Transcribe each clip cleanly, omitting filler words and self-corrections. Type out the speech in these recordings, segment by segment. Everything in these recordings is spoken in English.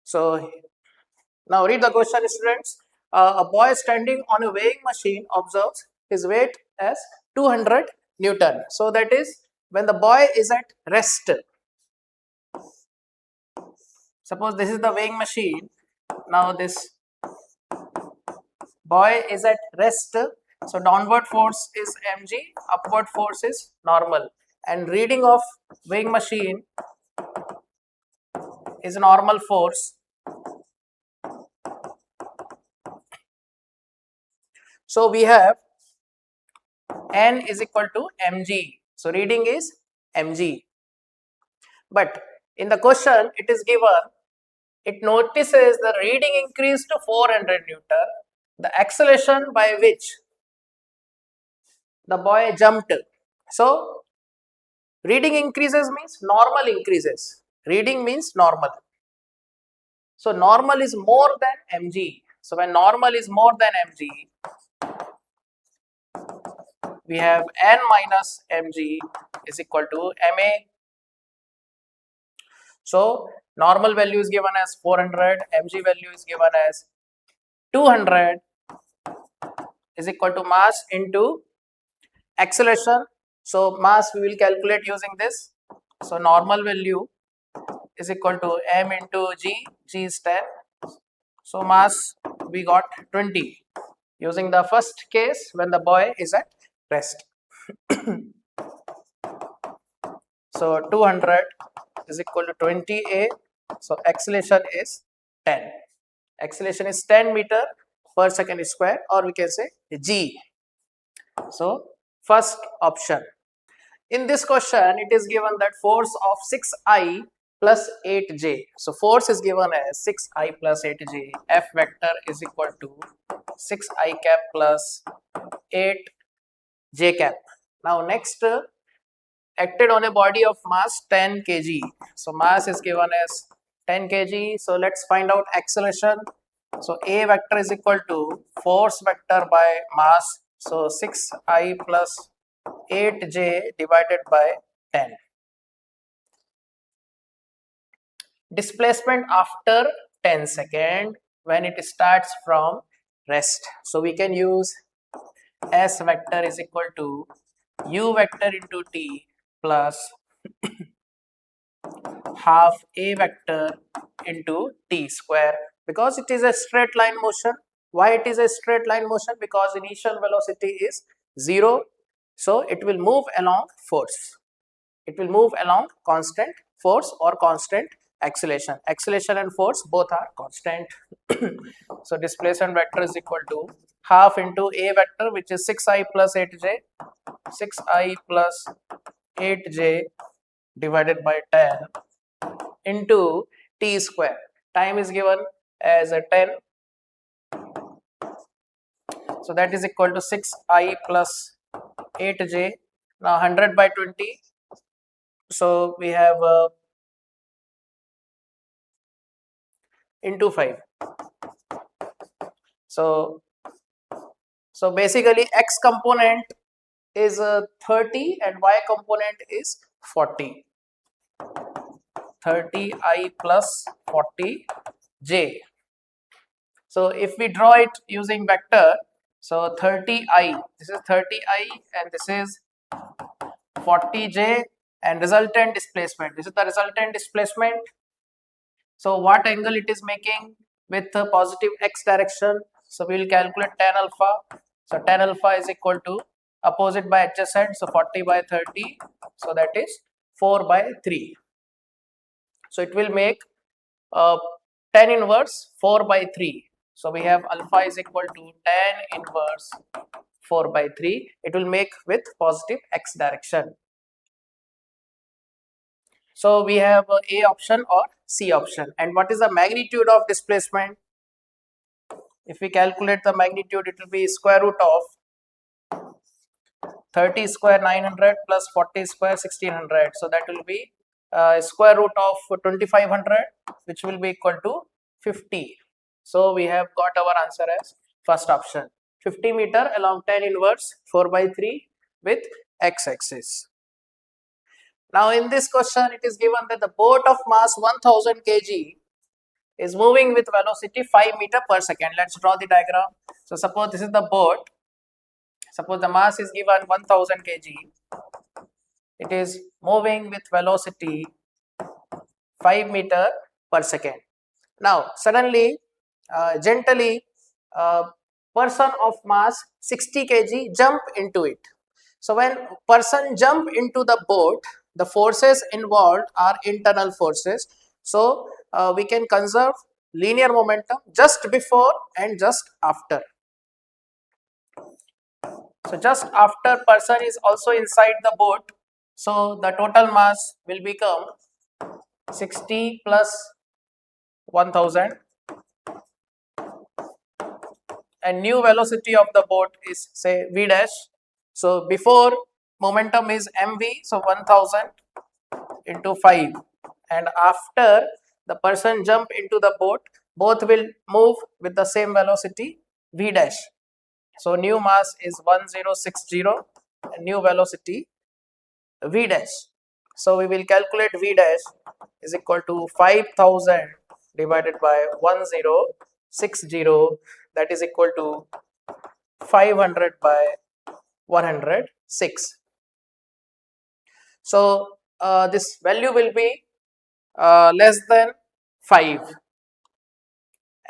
So now read the question, students. A boy standing on a weighing machine observes his weight as 200 Newton. So that is when the boy is at rest. Suppose this is the weighing machine. Now this boy is at rest. So downward force is mg, upward force is normal. And reading of weighing machine is normal force. So we have N is equal to mg. So reading is mg. But in the question it is given, it notices the reading increased to 400 Newton. The acceleration by which the boy jumped. So reading increases means normal increases. Reading means normal. So normal is more than mg. So when normal is more than mg, we have n minus mg is equal to ma. So normal value is given as 400, mg value is given as 200 is equal to mass into acceleration. So mass we will calculate using this. So normal value is equal to m into g is 10. So mass we got 20 using the first case when the boy is at rest. So 200 is equal to 20a. So acceleration is 10. Acceleration is 10 meter per second square, or we can say g. So first option. In this question, it is given that force of 6i plus 8j. So force is given as 6i plus 8j. F vector is equal to 6i cap plus 8j cap. Now next, acted on a body of mass 10 kg. So mass is given as 10 kg. So let's find out acceleration. So A vector is equal to force vector by mass. So 6i plus 8j divided by 10. Displacement after 10 second when it starts from rest. So we can use S vector is equal to U vector into T plus half A vector into T square, because it is a straight line motion. Why it is a straight line motion? Because initial velocity is 0. So it will move along force. It will move along constant force or constant acceleration. Acceleration and force both are constant. So displacement vector is equal to half into A vector, which is 6i plus 8j. 6i plus 8j divided by 10 into t square. Time is given as a 10. So that is equal to 6i plus 8j. Now 100 by 20. So we have into 5. So basically x component is 30 and y component is 40. 30i plus 40j. So if we draw it using vector, so 30i, this is 30i and this is 40j, and resultant displacement, this is the resultant displacement. So what angle it is making with the positive x direction? So we will calculate tan alpha. So tan alpha is equal to opposite by adjacent, so 40 by 30, so that is 4 by 3. So it will make tan inverse 4 by 3. So we have alpha is equal to tan inverse 4 by 3. It will make with positive x direction. So we have A option or C option. And what is the magnitude of displacement? If we calculate the magnitude, it will be square root of 30 square 900 plus 40 square 1600. So that will be square root of 2500, which will be equal to 50. So we have got our answer as first option. 50 meter along tan inverse 4 by 3 with x-axis. Now in this question, it is given that the boat of mass 1000 kg is moving with velocity 5 meter per second. Let's draw the diagram. So suppose this is the boat. Suppose the mass is given 1000 kg. It is moving with velocity 5 meter per second. Now suddenly, gently, person of mass 60 kg jump into it. So when person jump into the boat, the forces involved are internal forces. So we can conserve linear momentum just before and just after. So just after person is also inside the boat, so the total mass will become 60 plus 1000, and new velocity of the boat is say v dash. So before momentum is mv, so 1000 into 5, and after the person jump into the boat, both will move with the same velocity v dash. So new mass is 1060 and new velocity v dash. So we will calculate v dash is equal to 5000 divided by 1060, that is equal to 500 by 106. So this value will be less than 5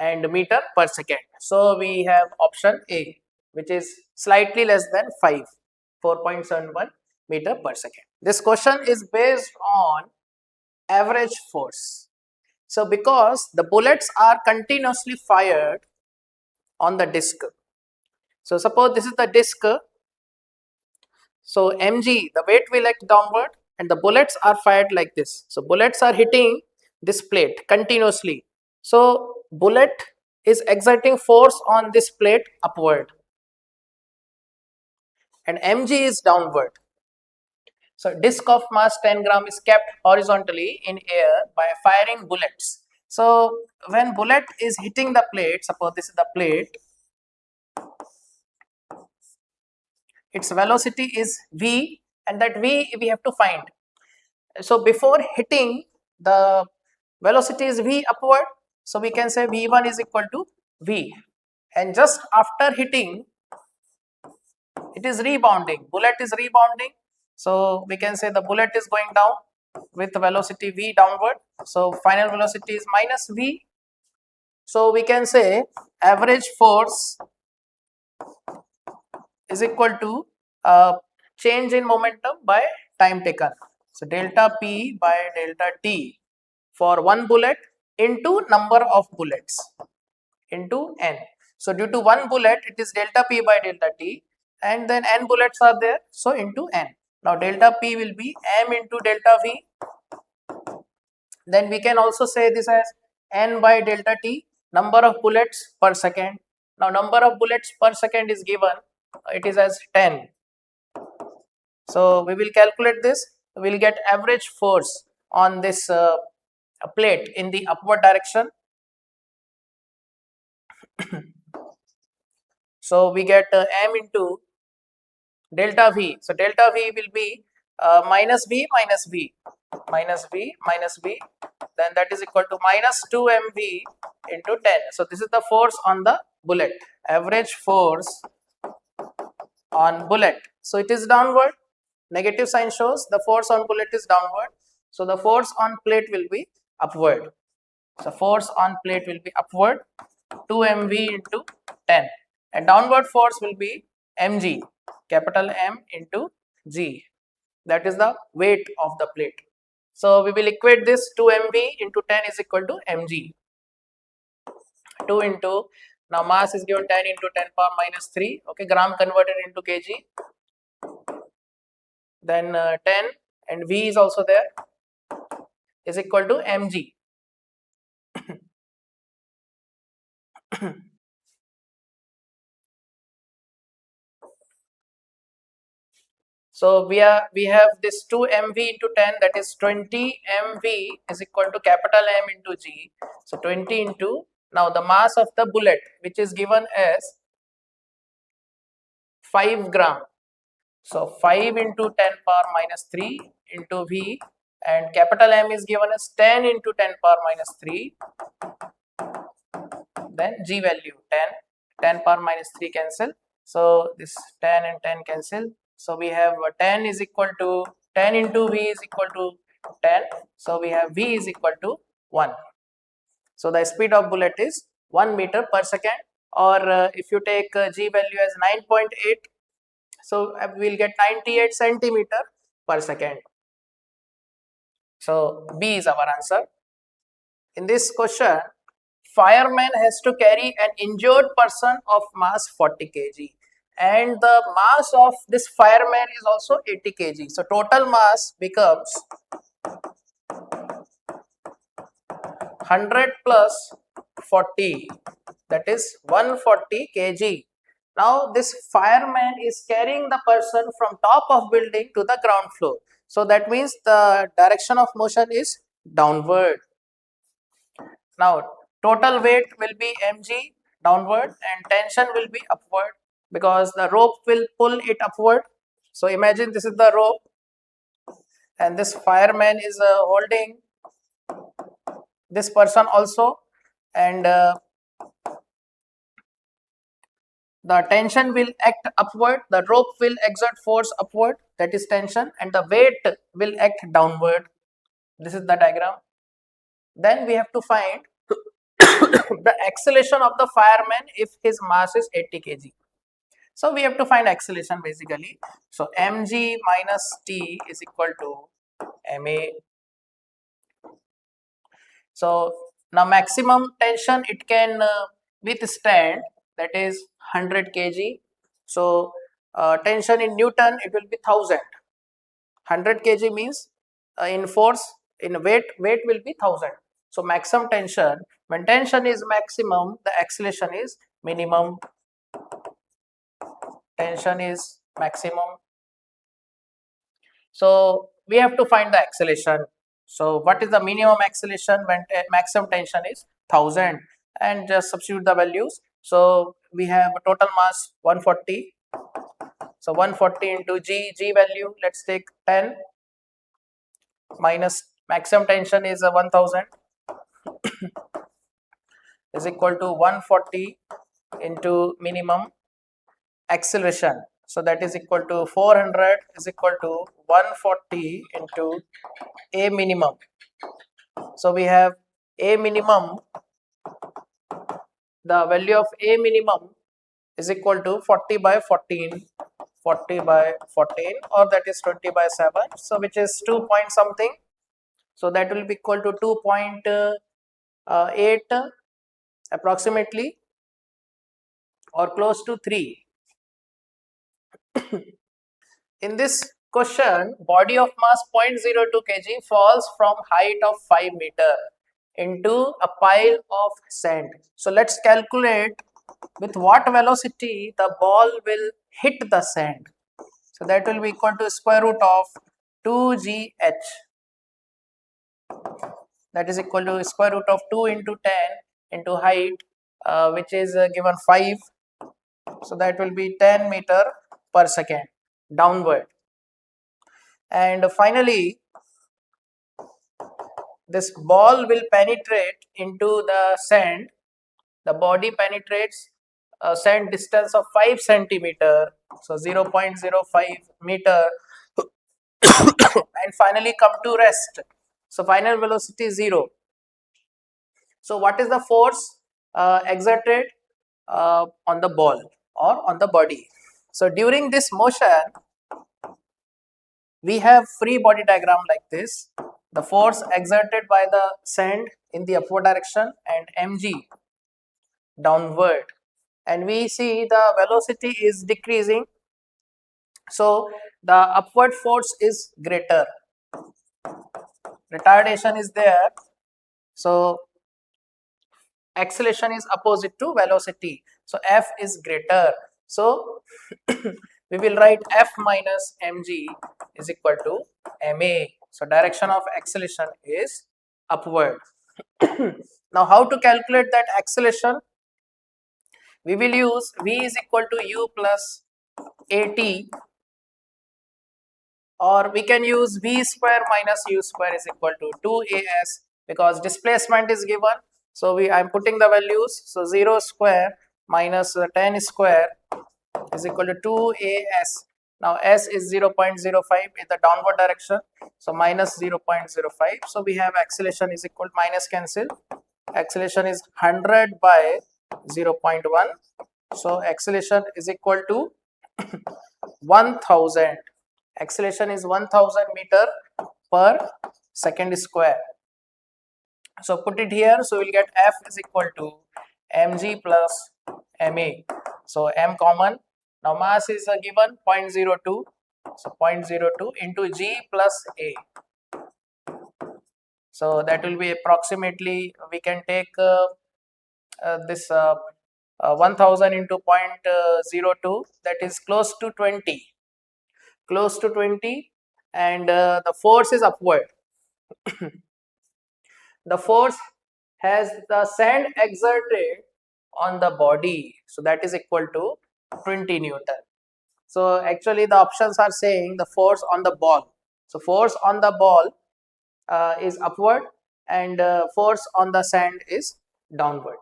and meter per second. So we have option A, which is slightly less than 5, 4.71 meter per second. This question is based on average force. So because the bullets are continuously fired on the disc. So suppose this is the disc. So mg, the weight will act downward and the bullets are fired like this. So bullets are hitting this plate continuously. So bullet is exerting force on this plate upward and mg is downward. So disc of mass 10 gram is kept horizontally in air by firing bullets. So when bullet is hitting the plate, suppose this is the plate, its velocity is v, and that v we have to find. So before hitting, the velocity is v upward, so we can say v1 is equal to v, and just after hitting, it is rebounding, bullet is rebounding, so we can say the bullet is going down with velocity v downward, so final velocity is minus v. So we can say average force is equal to change in momentum by time taken. So delta P by delta T for one bullet into number of bullets into n. So due to one bullet, it is delta P by delta T, and then n bullets are there, so into n. Now delta P will be m into delta V. Then we can also say this as n by delta T, number of bullets per second. Now number of bullets per second is given, it is as 10. So we will calculate this, we will get average force on this plate in the upward direction. So we get m into delta V. So delta V will be minus V minus V minus V minus V, then that is equal to minus 2 mv into 10. So this is the force on the bullet, average force on bullet. So it is downward, negative sign shows the force on bullet is downward, so the force on plate will be upward. So force on plate will be upward, 2 mv into 10, and downward force will be mg, capital M into g, that is the weight of the plate. So we will equate this, 2 mv into 10 is equal to mg. 2 into, now mass is given 10 into 10 power minus 3, okay, gram converted into kg, then 10 and v is also there, is equal to mg. So we have this 2 mv into 10, that is 20 mv is equal to capital M into g. So 20 into, now the mass of the bullet, which is given as 5 gram. So 5 into 10 power minus 3 into v, and capital M is given as 10 into 10 power minus 3 then g value 10, 10 power minus 3 cancel, so this 10 and 10 cancel, so we have 10 is equal to 10 into v is equal to 10, so we have v is equal to 1. So the speed of bullet is 1 meter per second, or if you take g value as 9.8, so we'll get 98 centimeter per second. So B is our answer. In this question, fireman has to carry an injured person of mass 40 kg, and the mass of this fireman is also 80 kg. So total mass becomes 100 plus 40, that is 140 kg. Now this fireman is carrying the person from top of building to the ground floor. So that means the direction of motion is downward. Now total weight will be mg downward and tension will be upward because the rope will pull it upward. So imagine this is the rope and this fireman is holding this person also, and the tension will act upward, the rope will exert force upward, that is tension, and the weight will act downward. This is the diagram. Then we have to find the acceleration of the fireman if his mass is 80 kg. So we have to find acceleration basically. So mg minus t is equal to ma. So now maximum tension it can withstand, that is 100 kg. So tension in Newton it will be 1000. 100 kg means in force, in weight will be 1000. So maximum tension, when tension is maximum, the acceleration is minimum. Tension is maximum. So we have to find the acceleration. So what is the minimum acceleration when maximum tension is 1000, and just substitute the values. So we have a total mass 140. So 140 into g value, let's take 10 minus maximum tension is 1000 is equal to 140 into minimum acceleration. So that is equal to 400 is equal to 140 into a minimum. So we have a minimum, the value of a minimum is equal to 40 by 14, 40 by 14, or that is 20 by 7, so which is 2 point something. So that will be equal to 2.8 approximately, or close to 3. In this question, body of mass 0.02 kg falls from height of 5 meter into a pile of sand. So let's calculate with what velocity the ball will hit the sand. So that will be equal to square root of 2gh, that is equal to square root of 2 into 10 into height, which is given 5. So that will be 10 meter per second downward. And finally, this ball will penetrate into the sand. The body penetrates a sand distance of 5 centimeter, so 0.05 meter, and finally come to rest. So final velocity is 0. So what is the force exerted on the ball or on the body? So during this motion, we have free body diagram like this. The force exerted by the sand in the upward direction and mg downward, and we see the velocity is decreasing, so the upward force is greater, retardation is there, so acceleration is opposite to velocity, so f is greater. So we will write f minus mg is equal to ma. So direction of acceleration is upward. Now how to calculate that acceleration? We will use v is equal to u plus at, or we can use v square minus u square is equal to 2as, because displacement is given. So I'm putting the values. So 0 square minus 10 square is equal to 2as. Now s is 0.05 in the downward direction, so minus 0.05. So we have acceleration is equal to minus cancel. Acceleration is 100 by 0.1. So acceleration is equal to 1000. Acceleration is 1000 meter per second square. So put it here. So we'll get F is equal to mg plus ma. So m common. Now mass is given 0.02. So 0.02 into g plus a. So that will be approximately, we can take this 1000 into 0.02, that is close to 20. Close to 20, and the force is upward. The force has the sand exerted on the body, so that is equal to 20 Newton. So actually the options are saying the force on the ball. So force on the ball is upward, and force on the sand is downward.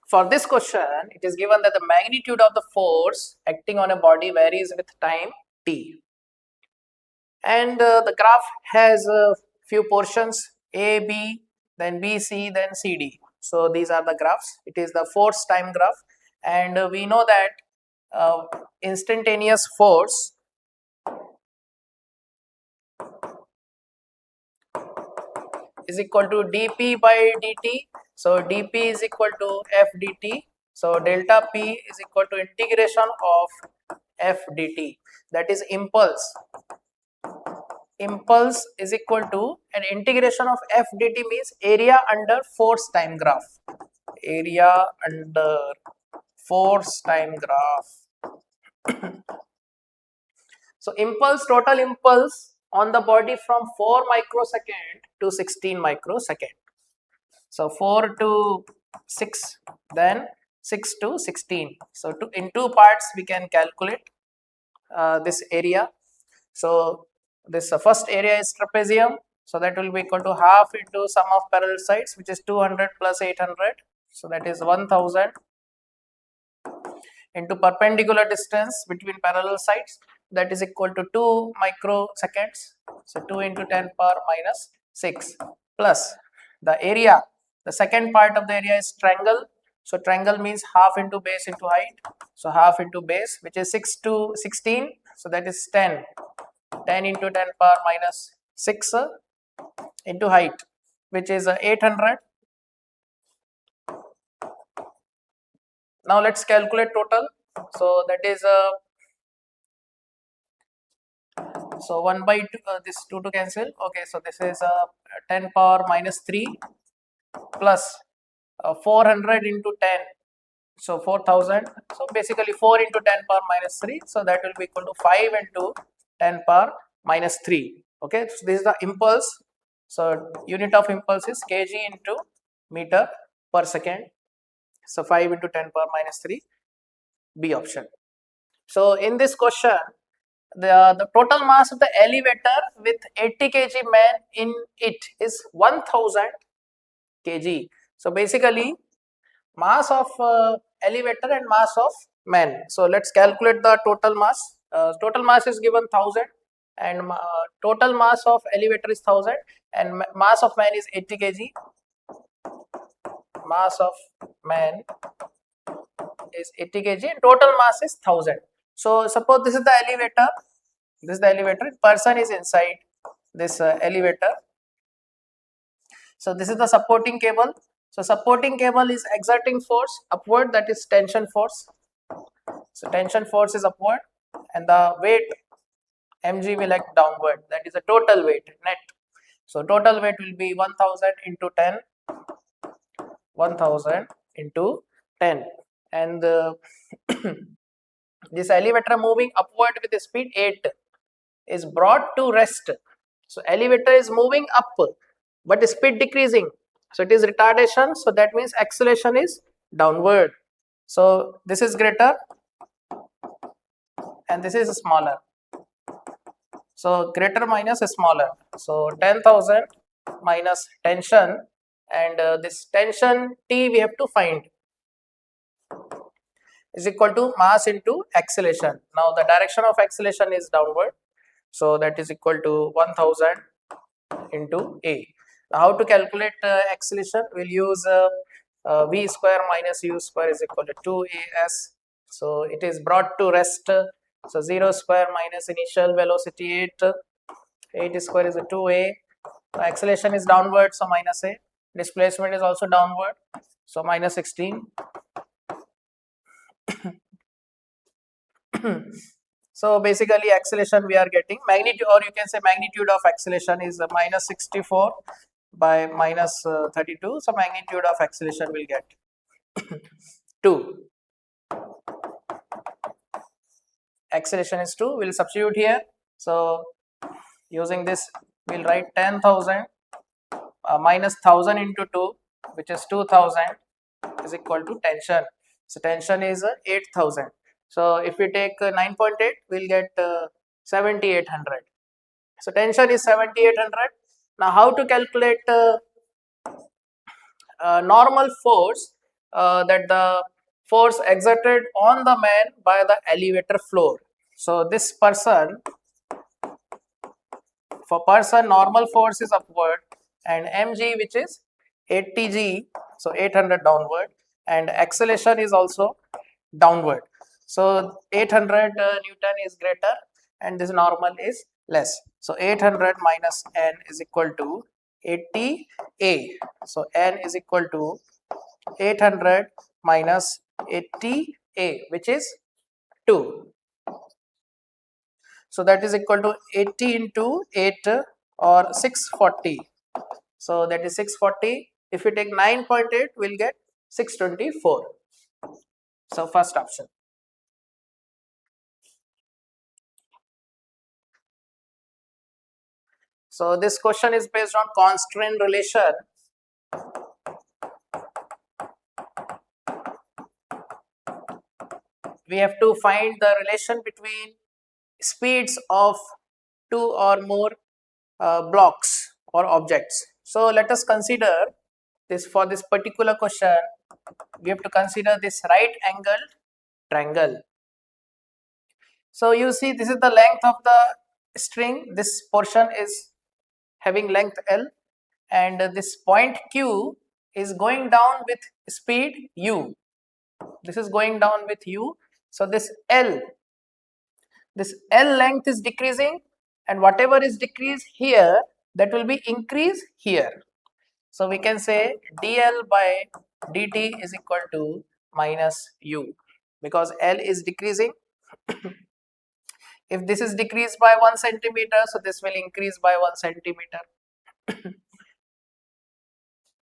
For this question, it is given that the magnitude of the force acting on a body varies with time t. And the graph has a few portions, A, B, then B, C, then C, D. So these are the graphs. It is the force time graph, and we know that instantaneous force is equal to dp by dt. So dp is equal to f dt. So delta p is equal to integration of f dt, that is impulse. Impulse is equal to an integration of f dt means area under force time graph. Area under force time graph. So impulse, total impulse on the body from 4 microsecond to 16 microsecond. So 4 to 6, then 6 to 16. So in two parts we can calculate this area. So this first area is trapezium, so that will be equal to half into sum of parallel sides, which is 200 plus 800, so that is 1000, into perpendicular distance between parallel sides, that is equal to 2 microseconds. So 2 into 10 power minus 6, plus the area. The second part of the area is triangle. So triangle means half into base into height. So half into base, which is 6 to 16. So that is 10. 10 into 10 power minus 6 into height, which is 800. Now let's calculate total. So that is so 1 by 2, this 2 to cancel. Okay, so this is 10 power minus 3 plus 400 into 10. So 4000. So basically 4 into 10 power minus 3. So that will be equal to 5 into 10 power minus 3. Okay, so this is the impulse. So unit of impulse is kg into meter per second. So 5 into 10 power minus 3, B option. So in this question, the total mass of the elevator with 80 kg man in it is 1000 kg. So basically mass of elevator and mass of man. So let's calculate the total mass. Total mass is given 1000, and total mass of elevator is 1000, and mass of man is 80 kg. Mass of man is 80 kg and total mass is 1000. So suppose this is the elevator. This is the elevator. Person is inside this elevator. So this is the supporting cable. So supporting cable is exerting force upward, that is tension force. So tension force is upward, and the weight mg will act downward, that is the total weight net. So total weight will be 1000 into 10, 1000 into 10, and this elevator moving upward with the speed 8 is brought to rest. So elevator is moving up but speed decreasing, so it is retardation, so that means acceleration is downward. So this is greater and this is smaller, so greater minus smaller. So 10,000 minus tension and this tension T we have to find, is equal to mass into acceleration. Now the direction of acceleration is downward, so that is equal to 1000 into A. Now how to calculate acceleration? We'll use V square minus U square is equal to 2AS. So it is brought to rest. So 0 square minus initial velocity 8 square is a 2A. Acceleration is downward, so minus A. Displacement is also downward, so minus 16. So basically acceleration we are getting magnitude, or you can say magnitude of acceleration is minus 64 by minus 32. So magnitude of acceleration will get 2. Acceleration is 2. We'll substitute here. So using this we'll write 10,000 minus 1000 into 2, which is 2000, is equal to tension. So tension is 8000. So if we take 9.8, we'll get 7800. So tension is 7800. Now how to calculate normal force, that the force exerted on the man by the elevator floor. So this person, for person normal force is upward, and mg which is 80g, so 800 downward, and acceleration is also downward. So 800 Newton is greater and this normal is less. So 800 minus n is equal to 80 A. So n is equal to 800 minus 80 A, which is 2. So that is equal to 80 into 8, or 640. So that is 640. If we take 9.8, we'll get 624. So first option. So this question is based on constraint relation. We have to find the relation between speeds of 2 or more blocks or objects. So let us consider this. For this particular question, we have to consider this right angled triangle. So you see, this is the length of the string. This portion is having length L, and this point Q is going down with speed U. This is going down with U. So this L length is decreasing, and whatever is decreased here, that will be increase here. So we can say dl by dt is equal to minus U, because L is decreasing. If this is decreased by 1 centimeter, so this will increase by 1 centimeter.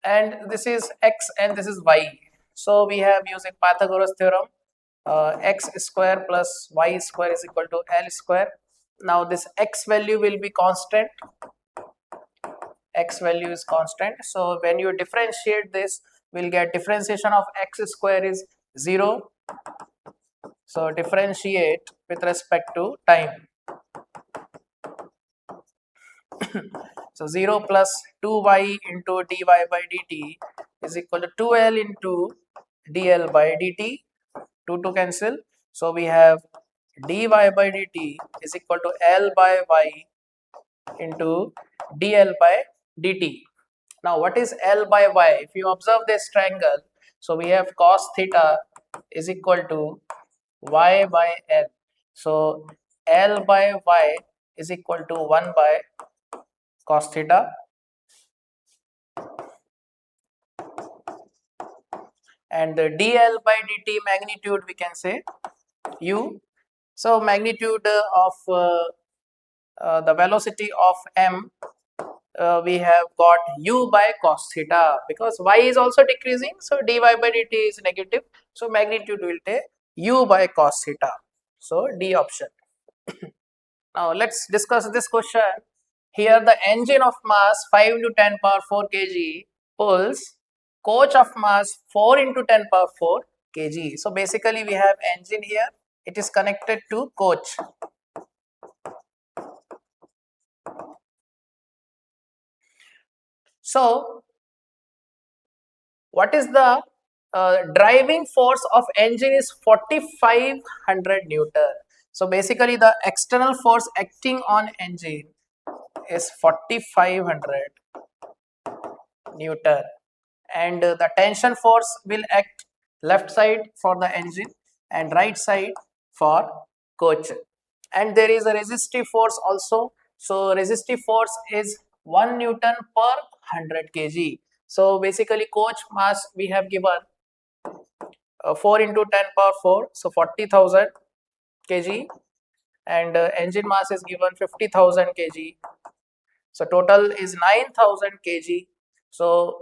And this is x and this is y. So we have, using Pythagoras theorem, x square plus y square is equal to L square. Now this x value will be constant. X value is constant. So when you differentiate this, we'll get differentiation of x square is 0. So differentiate with respect to time. So 0 plus 2y into dy by dt is equal to 2l into dl by dt. 2 to cancel. So we have dy by dt is equal to L by y into dl by dt. Now what is L by y? If you observe this triangle, so we have cos theta is equal to y by L. So L by y is equal to 1 by cos theta, and the dl by dt magnitude we can say u. So magnitude of the velocity of m, we have got u by cos theta, because y is also decreasing, so dy by dt is negative, so magnitude will take u by cos theta. So D option. Now let's discuss this question. Here the engine of mass 5 into 10 power 4 kg pulls coach of mass 4 into 10 power 4 kg. So basically we have engine here, it is connected to coach. So What is the driving force of engine is 4500 Newton. So basically the external force acting on engine is 4500 Newton, and the tension force will act left side for the engine and right side for coach. And there is a resistive force also. So resistive force is 1 Newton per 100 kg. So basically coach mass we have given 4 into 10 power 4, so 40,000 kg, and engine mass is given 50,000 kg. So total is 9,000 kg. So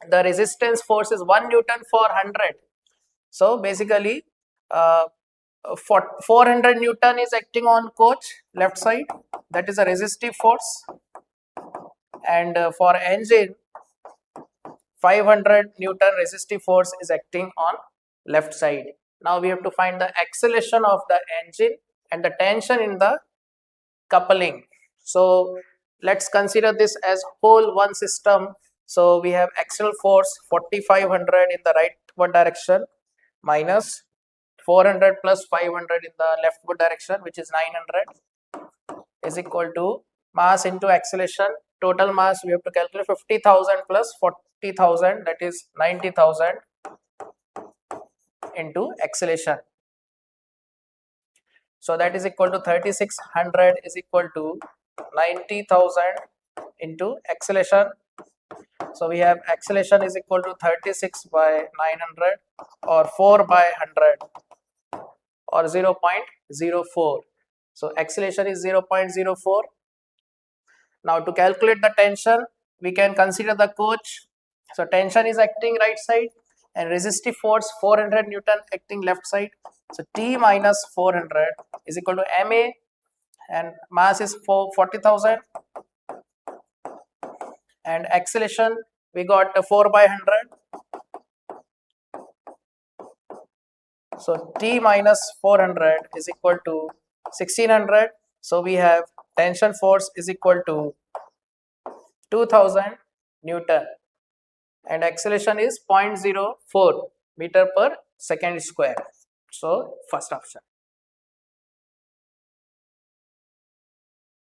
the resistance force is 1 Newton for 100. So basically, 400 Newton is acting on coach left side. That is a resistive force. And for engine, 500 Newton resistive force is acting on left side. Now we have to find the acceleration of the engine and the tension in the coupling. So let's consider this as whole one system. So we have axial force 4500 in the rightward direction minus 400 plus 500 in the leftward direction, which is 900, is equal to mass into acceleration. Total mass we have to calculate 50,000 plus 40,000, that is 90,000 into acceleration. So that is equal to 3600 is equal to 90,000 into acceleration. So we have acceleration is equal to 36 by 900 or 4 by 100 or 0.04. So acceleration is 0.04. Now to calculate the tension, we can consider the coach. So tension is acting right side and resistive force 400 Newton acting left side. So T minus 400 is equal to MA, and mass is 40,000, and acceleration we got 4 by 100. So T minus 400 is equal to 1600. So we have tension force is equal to 2000 Newton and acceleration is 0.04 meter per second square. So first option.